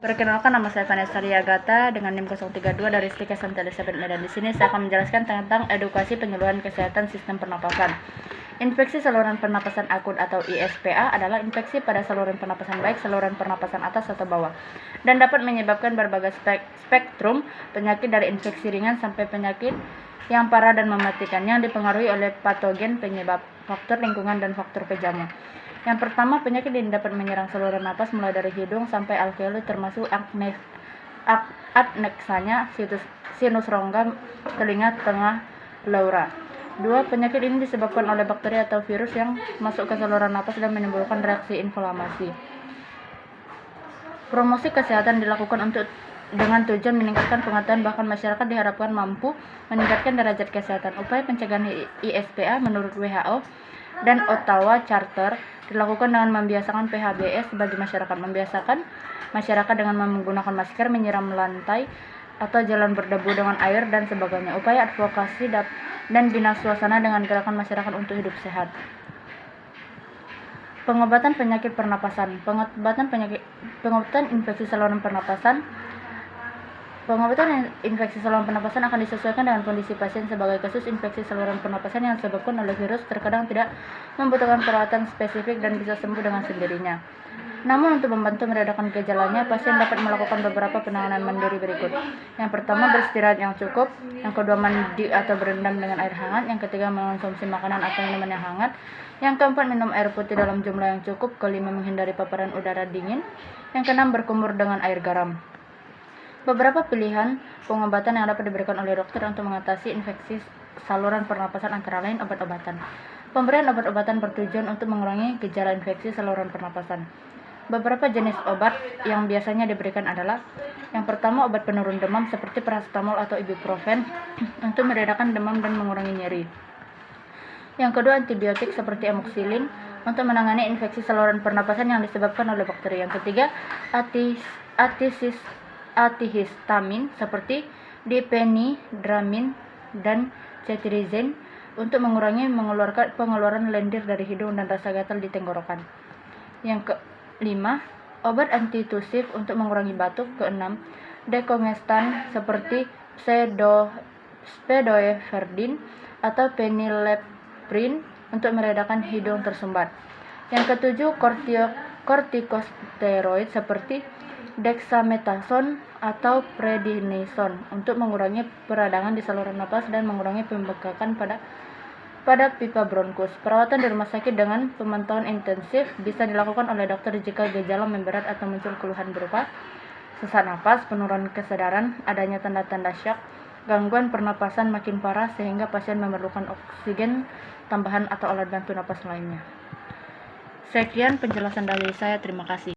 Perkenalkan, nama saya Vanessa Riagata dengan NIM 032 dari STIK St. Elizabeth Medan. Di sini saya akan menjelaskan tentang edukasi penyuluhan kesehatan sistem pernapasan. Infeksi saluran pernapasan akut atau ISPA adalah infeksi pada saluran pernapasan baik saluran pernapasan atas atau bawah dan dapat menyebabkan berbagai spektrum penyakit dari infeksi ringan sampai penyakit yang parah dan mematikan yang dipengaruhi oleh patogen penyebab, faktor lingkungan, dan faktor penjamu. Yang pertama, penyakit ini dapat menyerang saluran napas mulai dari hidung sampai alveoli termasuk adneksanya, sinus rongga, telinga tengah, pleura. 2. Penyakit ini disebabkan oleh bakteri atau virus yang masuk ke saluran napas dan menimbulkan reaksi inflamasi. Promosi kesehatan dilakukan dengan tujuan meningkatkan pengetahuan, bahkan masyarakat diharapkan mampu meningkatkan derajat kesehatan. Upaya pencegahan ISPA menurut WHO dan Ottawa Charter dilakukan dengan membiasakan PHBS bagi masyarakat, membiasakan masyarakat dengan menggunakan masker, menyiram lantai atau jalan berdebu dengan air, dan sebagainya. Upaya advokasi dan bina suasana dengan gerakan masyarakat untuk hidup sehat. Pengobatan penyakit pernapasan. Pengobatan infeksi saluran pernapasan. Pengobatan infeksi saluran pernapasan akan disesuaikan dengan kondisi pasien. Sebagai kasus infeksi saluran pernapasan yang disebabkan oleh virus, terkadang tidak membutuhkan perawatan spesifik dan bisa sembuh dengan sendirinya. Namun, untuk membantu meredakan gejalanya, pasien dapat melakukan beberapa penanganan mandiri berikut. Yang pertama, beristirahat yang cukup. Yang kedua, mandi atau berendam dengan air hangat. Yang ketiga, mengonsumsi makanan atau minuman yang hangat. Yang keempat, minum air putih dalam jumlah yang cukup. Kelima, menghindari paparan udara dingin. Yang keenam, berkumur dengan air garam. Beberapa pilihan pengobatan yang dapat diberikan oleh dokter untuk mengatasi infeksi saluran pernapasan antara lain obat-obatan. Pemberian obat-obatan bertujuan untuk mengurangi gejala infeksi saluran pernapasan. Beberapa jenis obat yang biasanya diberikan adalah: yang pertama, obat penurun demam seperti paracetamol atau ibuprofen untuk meredakan demam dan mengurangi nyeri. Yang kedua, antibiotik seperti amoxicillin untuk menangani infeksi saluran pernapasan yang disebabkan oleh bakteri. Yang ketiga, antihistamin seperti diphenhydramine dan cetirizine untuk mengurangi pengeluaran lendir dari hidung dan rasa gatal di tenggorokan. Yang kelima, obat antitusif untuk mengurangi batuk. Keenam, dekongestan seperti pseudoephedrine atau phenylephrine untuk meredakan hidung tersumbat. Yang ketujuh, kortikosteroid seperti dexamethasone atau prednisone untuk mengurangi peradangan di saluran napas dan mengurangi pembengkakan pada pipa bronkus. Perawatan di rumah sakit dengan pemantauan intensif bisa dilakukan oleh dokter jika gejala memberat atau muncul keluhan berupa sesak napas, penurunan kesadaran, adanya tanda-tanda syak, gangguan pernapasan makin parah sehingga pasien memerlukan oksigen tambahan atau alat bantu napas lainnya. Sekian penjelasan dari saya, terima kasih.